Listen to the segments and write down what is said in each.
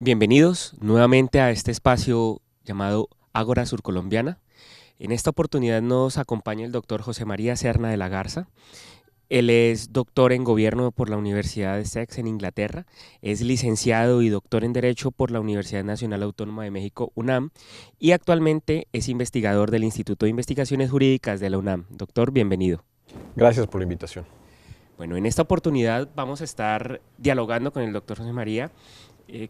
Bienvenidos nuevamente a este espacio llamado Ágora Surcolombiana. En esta oportunidad nos acompaña el doctor José María Serna de la Garza. Él es doctor en Gobierno por la Universidad de Essex en Inglaterra, es licenciado y doctor en Derecho por la Universidad Nacional Autónoma de México, UNAM, y actualmente es investigador del Instituto de Investigaciones Jurídicas de la UNAM. Doctor, bienvenido. Gracias por la invitación. Bueno, en esta oportunidad vamos a estar dialogando con el doctor José María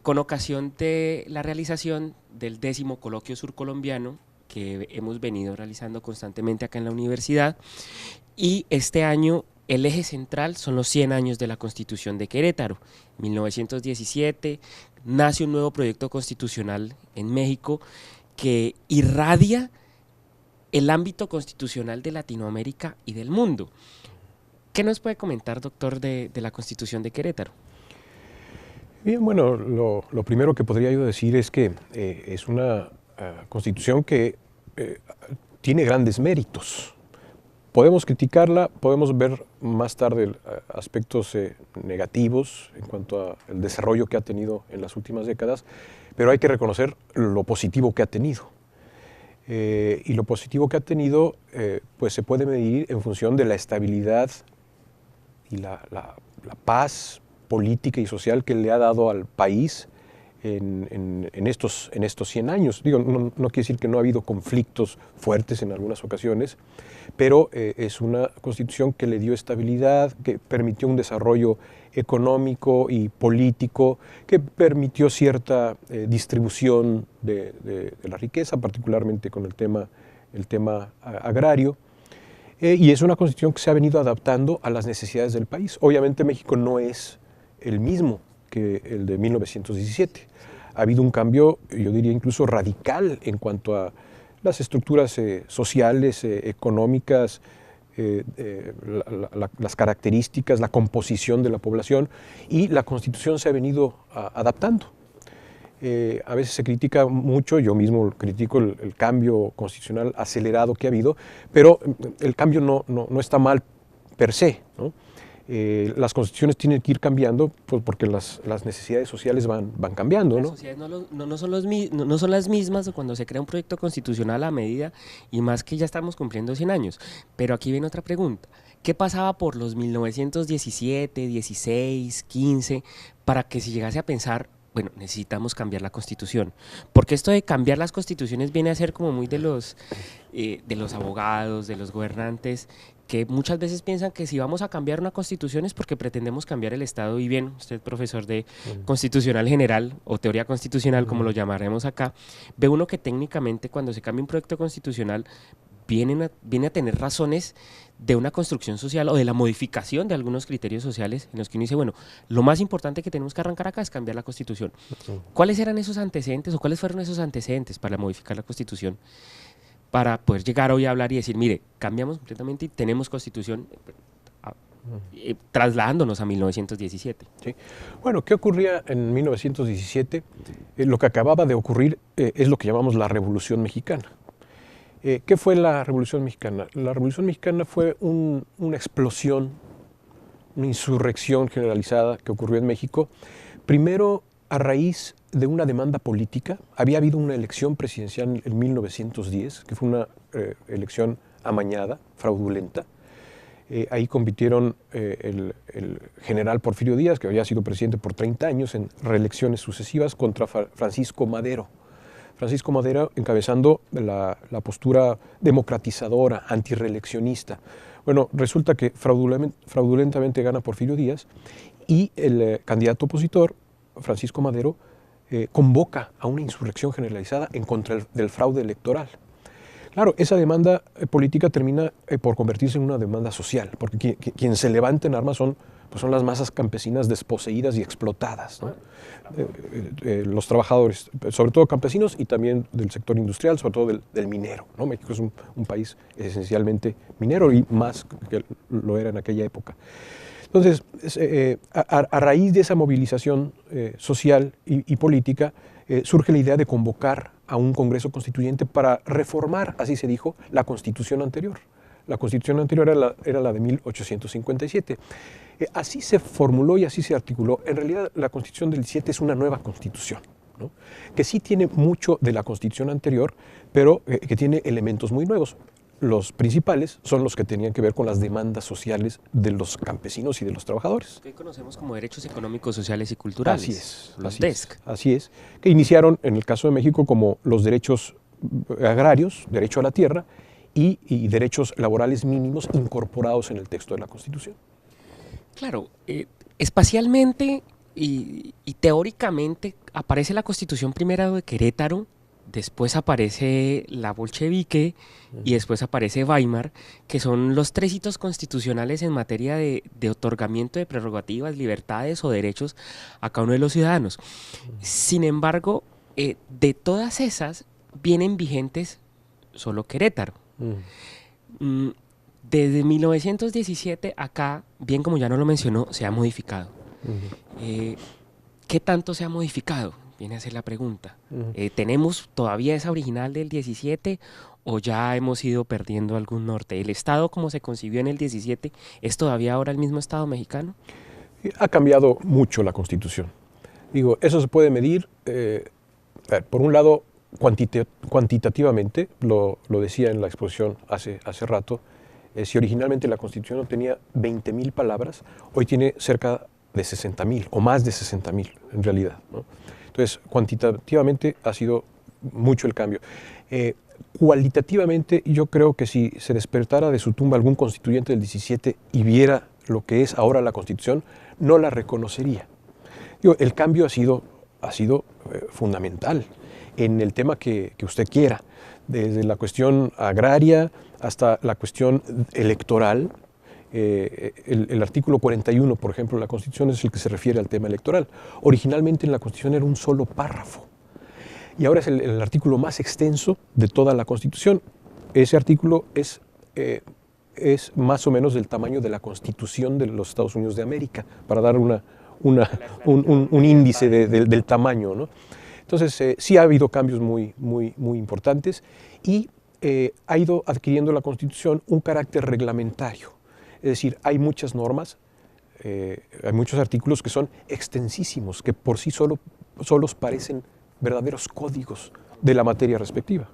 con ocasión de la realización del 10º Coloquio Surcolombiano que hemos venido realizando constantemente acá en la universidad, y este año el eje central son los 100 años de la Constitución de Querétaro. En 1917 nace un nuevo proyecto constitucional en México que irradia el ámbito constitucional de Latinoamérica y del mundo. ¿Qué nos puede comentar, doctor, de la Constitución de Querétaro? Bien, bueno, lo primero que podría yo decir es que es una constitución que tiene grandes méritos. Podemos criticarla, podemos ver más tarde aspectos negativos en cuanto al desarrollo que ha tenido en las últimas décadas, pero hay que reconocer lo positivo que ha tenido. Y lo positivo que ha tenido pues se puede medir en función de la estabilidad y la paz política y social que le ha dado al país en estos 100 años. Digo, no quiere decir que no ha habido conflictos fuertes en algunas ocasiones, pero es una constitución que le dio estabilidad, que permitió un desarrollo económico y político, que permitió cierta distribución de la riqueza, particularmente con el tema agrario. Y es una constitución que se ha venido adaptando a las necesidades del país. Obviamente México no es el mismo que el de 1917. Ha habido un cambio, yo diría incluso radical, en cuanto a las estructuras sociales, económicas, las características, la composición de la población, y la Constitución se ha venido adaptando. A veces se critica mucho, yo mismo critico el cambio constitucional acelerado que ha habido, pero el cambio no está mal per se, ¿no? Las constituciones tienen que ir cambiando pues, porque las necesidades sociales van cambiando, ¿no? Las sociedades no son las mismas cuando se crea un proyecto constitucional a medida, y más que ya estamos cumpliendo 100 años. Pero aquí viene otra pregunta. ¿Qué pasaba por los 1917, 16, 15 para que se llegase a pensar, bueno, necesitamos cambiar la Constitución? Porque esto de cambiar las constituciones viene a ser como muy de los abogados, de los gobernantes, que muchas veces piensan que si vamos a cambiar una constitución es porque pretendemos cambiar el Estado. Y bien, usted, profesor de constitucional general o teoría constitucional, como lo llamaremos acá, ve uno que técnicamente cuando se cambia un proyecto constitucional viene a tener razones de una construcción social o de la modificación de algunos criterios sociales en los que uno dice, bueno, lo más importante que tenemos que arrancar acá es cambiar la Constitución. ¿Cuáles eran esos antecedentes o cuáles fueron esos antecedentes para modificar la Constitución? Para poder llegar hoy a hablar y decir, mire, cambiamos completamente y tenemos Constitución, trasladándonos a 1917. Sí. Bueno, ¿qué ocurría en 1917? Lo que acababa de ocurrir es lo que llamamos la Revolución Mexicana. ¿Qué fue la Revolución Mexicana? La Revolución Mexicana fue una explosión, una insurrección generalizada que ocurrió en México, primero a raíz de una demanda política. Había habido una elección presidencial en 1910, que fue una elección amañada, fraudulenta. Ahí compitieron el general Porfirio Díaz, que había sido presidente por 30 años en reelecciones sucesivas, contra Francisco Madero. Francisco Madero encabezando la postura democratizadora, antirreeleccionista. Bueno, resulta que fraudulentamente gana Porfirio Díaz y el candidato opositor, Francisco Madero, convoca a una insurrección generalizada en contra del fraude electoral. Claro, esa demanda política termina por convertirse en una demanda social, porque quien se levanta en armas son las masas campesinas desposeídas y explotadas, ¿no? Los trabajadores, sobre todo campesinos y también del sector industrial, sobre todo del minero, ¿no? México es un país esencialmente minero y más que lo era en aquella época. Entonces, a raíz de esa movilización social y política, surge la idea de convocar a un Congreso Constituyente para reformar, así se dijo, la Constitución anterior. La Constitución anterior era la de 1857. Así se formuló y así se articuló. En realidad, la Constitución del 17 es una nueva Constitución. ¿no? Que sí tiene mucho de la Constitución anterior, pero que tiene elementos muy nuevos. Los principales son los que tenían que ver con las demandas sociales de los campesinos y de los trabajadores. Que hoy conocemos como derechos económicos, sociales y culturales. Así es. Los DESC. Así es. Que iniciaron en el caso de México como los derechos agrarios, derecho a la tierra y derechos laborales mínimos incorporados en el texto de la Constitución. Claro, espacialmente y teóricamente aparece la Constitución primero de Querétaro, después aparece la bolchevique y después aparece Weimar, que son los tres hitos constitucionales en materia de otorgamiento de prerrogativas, libertades o derechos a cada uno de los ciudadanos. Sin embargo, de todas esas vienen vigentes solo Querétaro. Desde 1917 acá, bien como ya no lo mencionó, se ha modificado. ¿Qué tanto se ha modificado? Viene a ser la pregunta. ¿Tenemos todavía esa original del 17 o ya hemos ido perdiendo algún norte? ¿El Estado como se concibió en el 17 es todavía ahora el mismo Estado mexicano? Ha cambiado mucho la Constitución. Digo, eso se puede medir, por un lado, cuantitativamente, lo decía en la exposición hace rato, si originalmente la Constitución no tenía 20,000 palabras, hoy tiene cerca de 60,000 o más de 60,000 en realidad, ¿no? Entonces, cuantitativamente ha sido mucho el cambio. Cualitativamente, yo creo que si se despertara de su tumba algún constituyente del 17 y viera lo que es ahora la Constitución, no la reconocería. Digo, el cambio ha sido fundamental en el tema que usted quiera, desde la cuestión agraria hasta la cuestión electoral. El artículo 41, por ejemplo, de la Constitución es el que se refiere al tema electoral. Originalmente en la Constitución era un solo párrafo y ahora es el artículo más extenso de toda la Constitución. Ese artículo es más o menos del tamaño de la Constitución de los Estados Unidos de América, para dar un índice del tamaño, ¿no? Entonces, sí ha habido cambios muy importantes y ha ido adquiriendo la Constitución un carácter reglamentario. Es decir, hay muchas normas, hay muchos artículos que son extensísimos, que por sí solos parecen verdaderos códigos de la materia respectiva.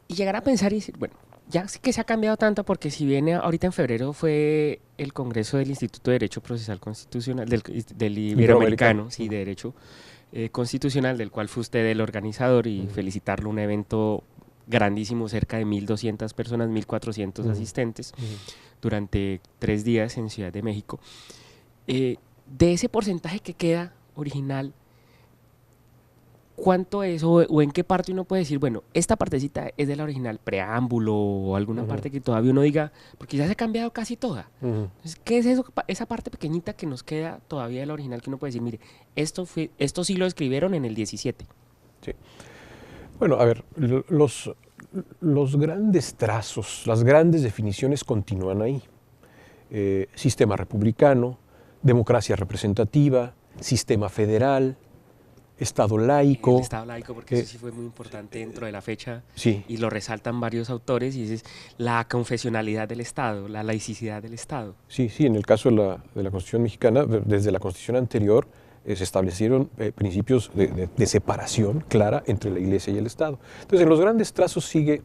Y llegar a pensar y decir, bueno, ya sí que se ha cambiado tanto, porque si bien ahorita en febrero fue el Congreso del Instituto de Derecho Procesal Constitucional, del Iberoamericano, sí, de Derecho Constitucional, del cual fue usted el organizador, y felicitarlo, un evento grandísimo, cerca de 1,200 personas, 1,400 asistentes, durante 3 días en Ciudad de México. De ese porcentaje que queda original, ¿cuánto es o en qué parte uno puede decir, bueno, esta partecita es de la original, preámbulo o alguna parte que todavía uno diga, porque ya se ha cambiado casi toda? Entonces, ¿qué es eso, esa parte pequeñita que nos queda todavía de la original, que uno puede decir, mire, esto sí lo escribieron en el 17? Sí. Bueno, a ver, los grandes trazos, las grandes definiciones continúan ahí. Sistema republicano, democracia representativa, sistema federal, Estado laico. El Estado laico, porque eso sí fue muy importante dentro de la fecha, sí. Y lo resaltan varios autores, y es la confesionalidad del Estado, la laicidad del Estado. Sí, en el caso de la Constitución mexicana, desde la Constitución anterior, se establecieron principios de separación clara entre la Iglesia y el Estado. Entonces, en los grandes trazos siguen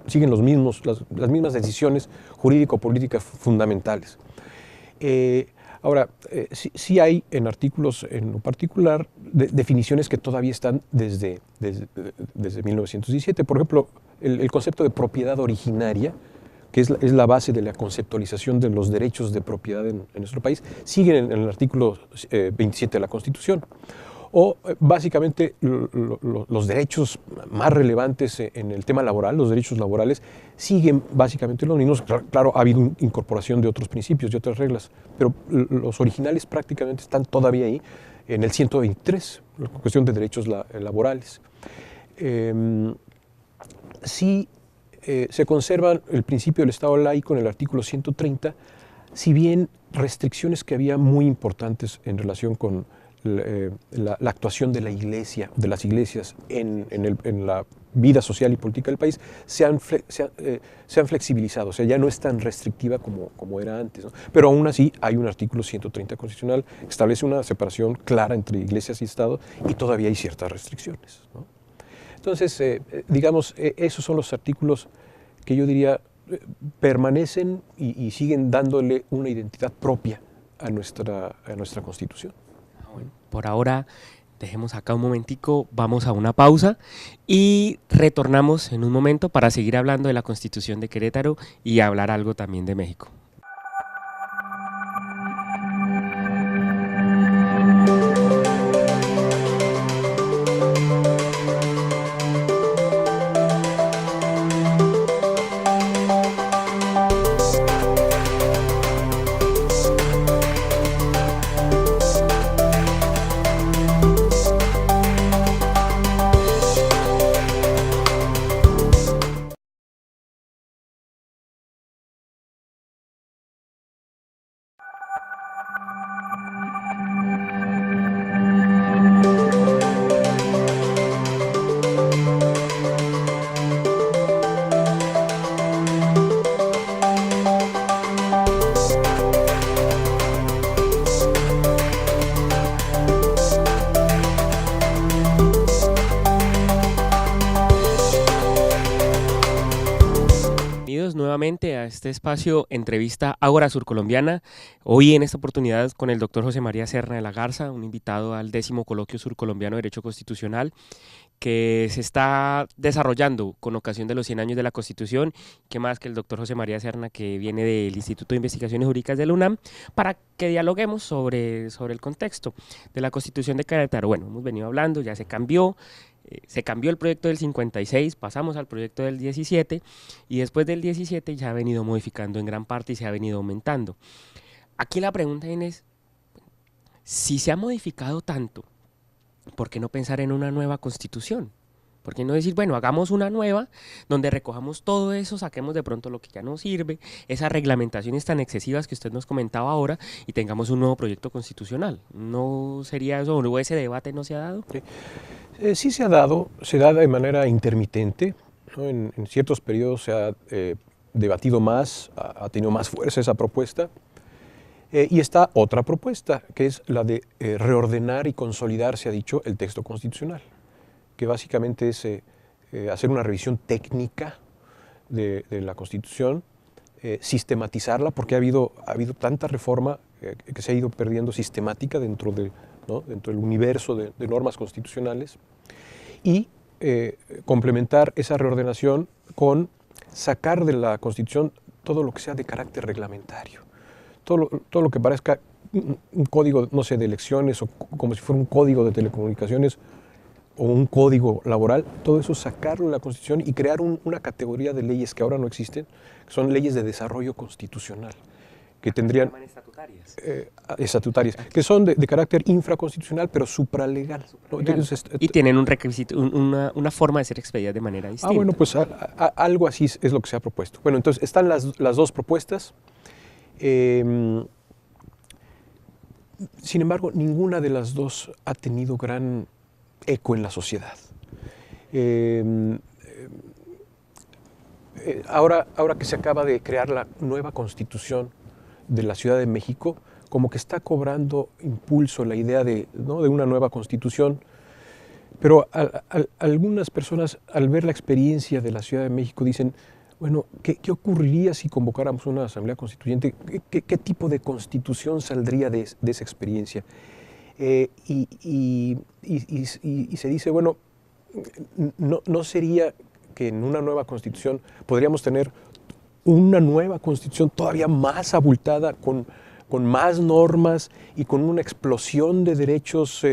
las mismas decisiones jurídico-políticas fundamentales. Ahora, sí hay en artículos en lo particular definiciones que todavía están desde 1917. Por ejemplo, el concepto de propiedad originaria, que es la base de la conceptualización de los derechos de propiedad en nuestro país, siguen en el artículo 27 de la Constitución. O básicamente los derechos más relevantes en el tema laboral, los derechos laborales, siguen básicamente los mismos. Claro, ha habido incorporación de otros principios y otras reglas, pero los originales prácticamente están todavía ahí, en el 123, la cuestión de derechos laborales. Sí se conserva el principio del Estado laico en el artículo 130, si bien restricciones que había muy importantes en relación con la actuación de la Iglesia, de las iglesias en la vida social y política del país se han flexibilizado, o sea, ya no es tan restrictiva como era antes, ¿no? Pero aún así hay un artículo 130 constitucional que establece una separación clara entre iglesias y Estado y todavía hay ciertas restricciones, ¿no? Entonces, digamos, esos son los artículos que yo diría permanecen y siguen dándole una identidad propia a nuestra Constitución. Bueno, por ahora dejemos acá un momentico, vamos a una pausa y retornamos en un momento para seguir hablando de la Constitución de Querétaro y hablar algo también de México. Bienvenidos nuevamente a este espacio Entrevista Ágora Surcolombiana. Hoy en esta oportunidad con el doctor José María Serna de la Garza, un invitado al 10º Coloquio Surcolombiano de Derecho Constitucional que se está desarrollando con ocasión de los 100 años de la Constitución. ¿Qué más que el doctor José María Serna, que viene del Instituto de Investigaciones Jurídicas de la UNAM, para que dialoguemos sobre el contexto de la Constitución de Querétaro? Bueno, hemos venido hablando, ya se cambió el proyecto del 56, pasamos al proyecto del 17 y después del 17 ya ha venido modificando en gran parte y se ha venido aumentando. Aquí la pregunta es, si se ha modificado tanto, ¿por qué no pensar en una nueva constitución? ¿Por qué no decir, bueno, hagamos una nueva donde recojamos todo eso, saquemos de pronto lo que ya no sirve, esas reglamentaciones tan excesivas que usted nos comentaba ahora y tengamos un nuevo proyecto constitucional? ¿No sería eso, o ese debate no se ha dado? Sí se ha dado, se da de manera intermitente, ¿no? En ciertos periodos se ha debatido más, ha tenido más fuerza esa propuesta. Y está otra propuesta, que es la de reordenar y consolidar, se ha dicho, el texto constitucional, que básicamente es hacer una revisión técnica de la Constitución, sistematizarla, porque ha habido tanta reforma que se ha ido perdiendo sistemática dentro del universo de normas constitucionales, y complementar esa reordenación con sacar de la Constitución todo lo que sea de carácter reglamentario. Todo lo que parezca un código, no sé, de elecciones o como si fuera un código de telecomunicaciones o un código laboral, todo eso sacarlo de la Constitución y crear una categoría de leyes que ahora no existen, que son leyes de desarrollo constitucional, que tendrían... estatutarias. Estatutarias, que son de carácter infraconstitucional, pero supralegal, ¿no? Entonces, y tienen un requisito, una forma de ser expedidas de manera distinta. Bueno, pues algo así es lo que se ha propuesto. Bueno, entonces están las dos propuestas. Sin embargo, ninguna de las dos ha tenido gran eco en la sociedad. Ahora que se acaba de crear la nueva Constitución de la Ciudad de México, como que está cobrando impulso la idea de una nueva Constitución, pero algunas personas, al ver la experiencia de la Ciudad de México, dicen, bueno, ¿qué ocurriría si convocáramos una asamblea constituyente? ¿Qué tipo de constitución saldría de esa experiencia? Y se dice, bueno, no sería que en una nueva constitución podríamos tener una nueva constitución todavía más abultada, con más normas y con una explosión de derechos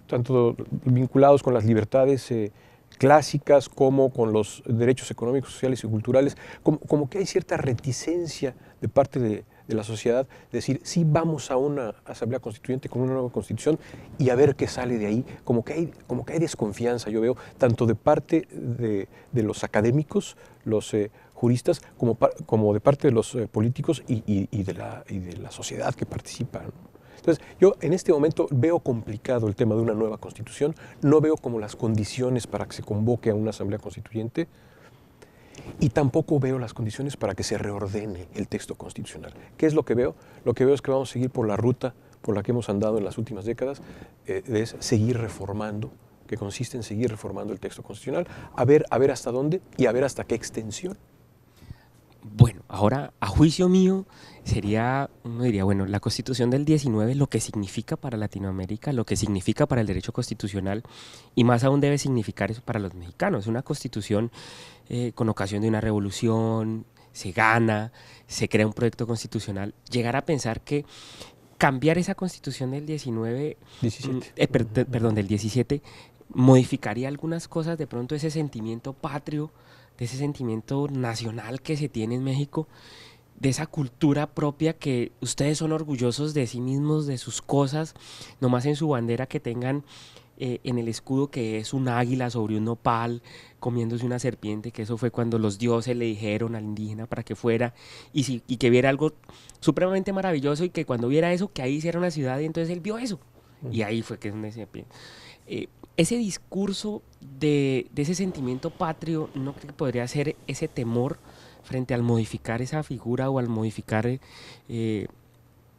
tanto vinculados con las libertades clásicas como con los derechos económicos, sociales y culturales, como que hay cierta reticencia de parte de la sociedad de decir, sí, vamos a una asamblea constituyente con una nueva constitución y a ver qué sale de ahí, como que hay desconfianza, yo veo, tanto de parte de los académicos, los juristas, como de parte de los políticos y de la sociedad que participa, ¿no? Entonces, yo en este momento veo complicado el tema de una nueva constitución, no veo como las condiciones para que se convoque a una asamblea constituyente y tampoco veo las condiciones para que se reordene el texto constitucional. ¿Qué es lo que veo? Lo que veo es que vamos a seguir por la ruta por la que hemos andado en las últimas décadas, es seguir reformando, que consiste en seguir reformando el texto constitucional, a ver hasta dónde y a ver hasta qué extensión. Bueno, ahora a juicio mío sería, uno diría, bueno, la Constitución del 19, lo que significa para Latinoamérica, lo que significa para el derecho constitucional y más aún debe significar eso para los mexicanos. Una Constitución con ocasión de una revolución, se gana, se crea un proyecto constitucional. Llegar a pensar que cambiar esa Constitución del 19, 17. Perdón, del 17, modificaría algunas cosas, de pronto ese sentimiento patrio, de ese sentimiento nacional que se tiene en México, de esa cultura propia que ustedes son orgullosos de sí mismos, de sus cosas, nomás en su bandera que tengan en el escudo que es un águila sobre un nopal, comiéndose una serpiente, que eso fue cuando los dioses le dijeron al indígena para que fuera, y que viera algo supremamente maravilloso, y que cuando viera eso, que ahí hiciera una ciudad, y entonces él vio eso, y ahí fue que es donde se... ese discurso de ese sentimiento patrio, ¿no creo que podría ser ese temor frente al modificar esa figura o al modificar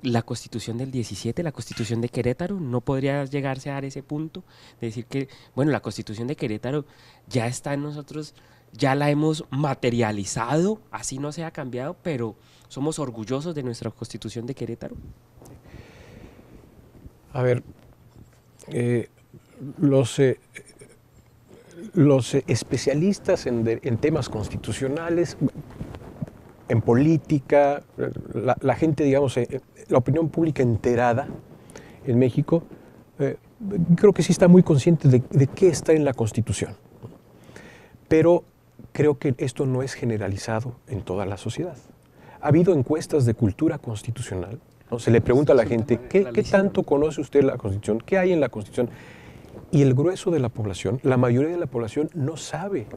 la Constitución del 17, la Constitución de Querétaro? ¿No podría llegarse a dar ese punto de decir que, bueno, la Constitución de Querétaro ya está en nosotros, ya la hemos materializado, así no se ha cambiado, pero somos orgullosos de nuestra Constitución de Querétaro? A ver, los especialistas en temas constitucionales, en política, la gente, digamos, la opinión pública enterada en México, creo que sí está muy consciente de qué está en la Constitución. Pero creo que esto no es generalizado en toda la sociedad. Ha habido encuestas de cultura constitucional, ¿no? Se le pregunta a la gente, ¿qué tanto conoce usted la Constitución? ¿Qué hay en la Constitución? Y el grueso de la población, la mayoría de la población, no sabe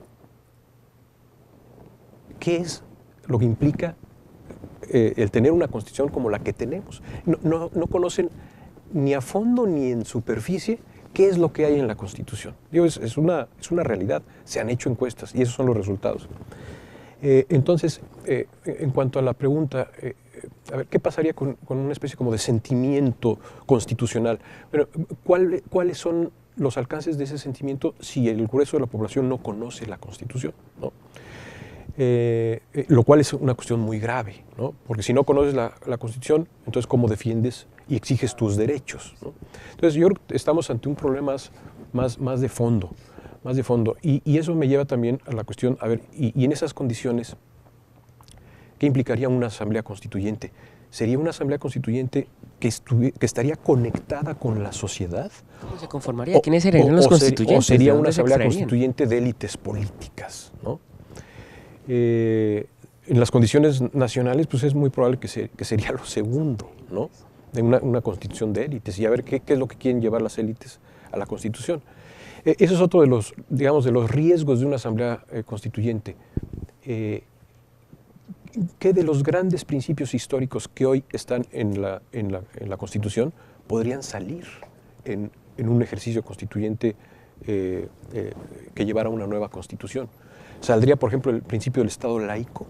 qué es lo que implica el tener una Constitución como la que tenemos. No conocen ni a fondo ni en superficie qué es lo que hay en la Constitución. Digo, es una realidad. Se han hecho encuestas y esos son los resultados. Entonces, en cuanto a la pregunta, a ver, ¿qué pasaría con una especie como de sentimiento constitucional? Bueno, ¿cuáles son los alcances de ese sentimiento si el grueso de la población no conoce la Constitución, ¿no? Lo cual es una cuestión muy grave, ¿no? Porque si no conoces la Constitución, entonces ¿cómo defiendes y exiges tus derechos, ¿no? Entonces yo creo que estamos ante un problema más de fondo, y eso me lleva también a la cuestión, a ver, y en esas condiciones, ¿qué implicaría una asamblea constituyente? ¿Sería una asamblea constituyente que estaría conectada con la sociedad? ¿Cómo se conformaría? ¿Quiénes serían los constituyentes? ¿O sería una asamblea constituyente de élites políticas, ¿no? En las condiciones nacionales, pues es muy probable que sería lo segundo, ¿no? De una constitución de élites, y a ver qué es lo que quieren llevar las élites a la Constitución. Eso es otro de los, digamos, de los riesgos de una asamblea constituyente. ¿Qué de los grandes principios históricos que hoy están en la Constitución podrían salir en un ejercicio constituyente que llevara a una nueva Constitución? Saldría, por ejemplo, el principio del Estado laico,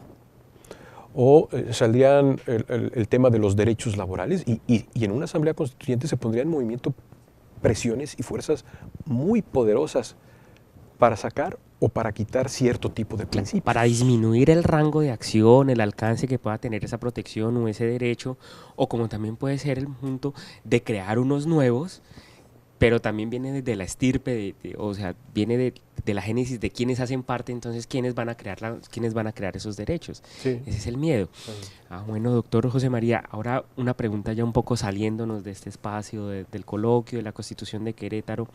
o saldrían el tema de los derechos laborales, y en una asamblea constituyente se pondrían en movimiento presiones y fuerzas muy poderosas para sacar o para quitar cierto tipo de principios. Para disminuir el rango de acción, el alcance que pueda tener esa protección o ese derecho, o como también puede ser el punto de crear unos nuevos, pero también viene desde la estirpe, o sea, viene de la génesis de quienes hacen parte, entonces quiénes van a crear esos derechos. Sí. Ese es el miedo. Bueno, doctor José María, ahora una pregunta ya un poco saliéndonos de este espacio, del coloquio, de la Constitución de Querétaro.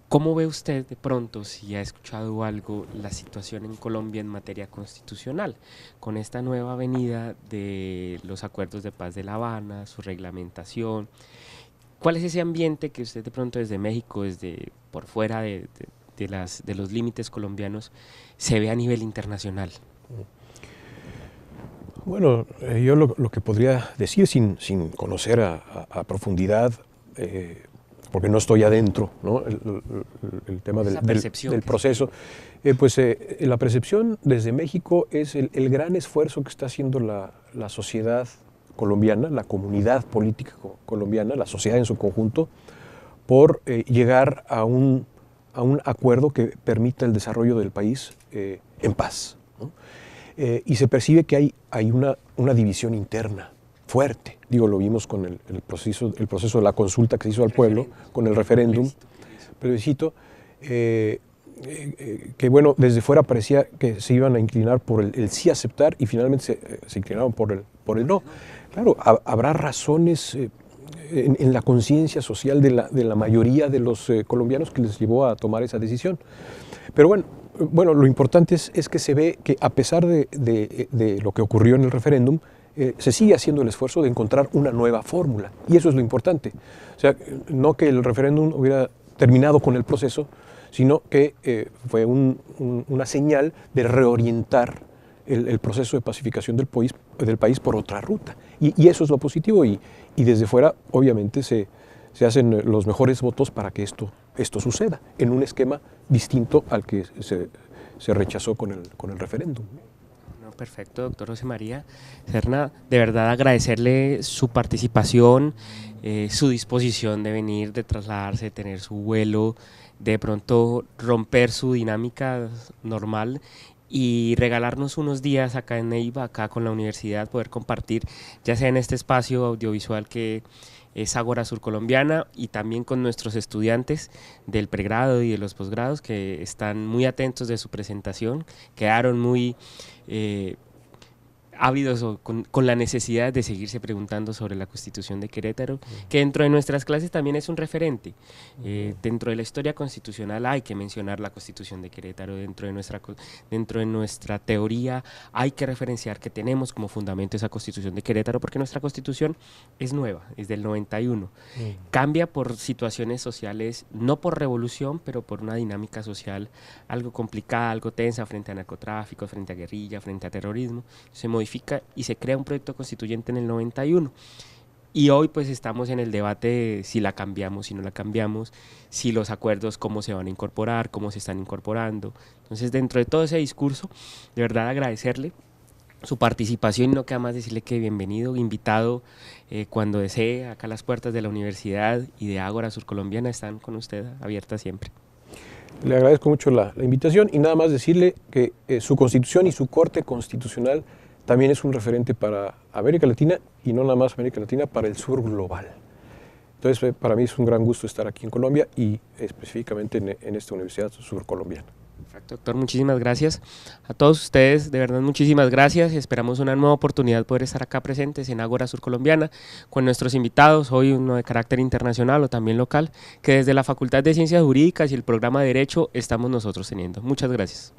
¿Cómo ve usted de pronto, si ha escuchado algo, la situación en Colombia en materia constitucional, con esta nueva venida de los acuerdos de paz de La Habana, su reglamentación? ¿Cuál es ese ambiente que usted de pronto desde México, desde por fuera de los límites colombianos, se ve a nivel internacional? Bueno, yo lo que podría decir sin conocer a profundidad, porque no estoy adentro, ¿no? El tema del proceso, la percepción desde México es el gran esfuerzo que está haciendo la sociedad colombiana, la comunidad política colombiana, la sociedad en su conjunto, por llegar a un acuerdo que permita el desarrollo del país en paz, ¿no? Y se percibe que hay una división interna fuerte. Digo, lo vimos con el proceso de la consulta que se hizo al pueblo, con el referéndum, plebiscito, que bueno, desde fuera parecía que se iban a inclinar por el sí aceptar y finalmente se inclinaron por el no. Claro, habrá razones en la conciencia social de la mayoría de los colombianos que les llevó a tomar esa decisión. Pero bueno, lo importante es que se ve que a pesar de lo que ocurrió en el referéndum, se sigue haciendo el esfuerzo de encontrar una nueva fórmula. Y eso es lo importante. O sea, no que el referéndum hubiera terminado con el proceso, sino que fue una señal de reorientar el proceso de pacificación del país por otra ruta. Y eso es lo positivo. Y desde fuera, obviamente, se hacen los mejores votos para que esto suceda, en un esquema distinto al que se rechazó con el referéndum. No, perfecto, doctor José María Serna, de verdad agradecerle su participación, su disposición de venir, de trasladarse, de tener su vuelo, de pronto romper su dinámica normal y regalarnos unos días acá en Neiva, acá con la universidad, poder compartir, ya sea en este espacio audiovisual que es Ágora Surcolombiana, y también con nuestros estudiantes del pregrado y de los posgrados que están muy atentos de su presentación, quedaron muy ávidos con la necesidad de seguirse preguntando sobre la Constitución de Querétaro, que dentro de nuestras clases también es un referente. Dentro de la historia constitucional hay que mencionar la Constitución de Querétaro, dentro de nuestra teoría hay que referenciar que tenemos como fundamento esa Constitución de Querétaro, porque nuestra Constitución es nueva, es del 91. Cambia por situaciones sociales, no por revolución, pero por una dinámica social algo complicada, algo tensa frente a narcotráfico, frente a guerrilla, frente a terrorismo. Se modifica y se crea un proyecto constituyente en el 91. Y hoy pues estamos en el debate de si la cambiamos, si no la cambiamos, si los acuerdos cómo se van a incorporar, cómo se están incorporando. Entonces, dentro de todo ese discurso, de verdad agradecerle su participación y no queda más decirle que bienvenido, invitado cuando desee. Acá las puertas de la universidad y de Ágora Surcolombiana están con usted abiertas siempre. Le agradezco mucho la invitación y nada más decirle que su Constitución y su Corte Constitucional también es un referente para América Latina y no nada más América Latina, para el sur global. Entonces, para mí es un gran gusto estar aquí en Colombia y específicamente en esta Universidad Surcolombiana. Perfecto, doctor, muchísimas gracias. A todos ustedes, de verdad, muchísimas gracias. Esperamos una nueva oportunidad poder estar acá presentes en Ágora Surcolombiana con nuestros invitados, hoy uno de carácter internacional o también local, que desde la Facultad de Ciencias Jurídicas y el programa de Derecho estamos nosotros teniendo. Muchas gracias.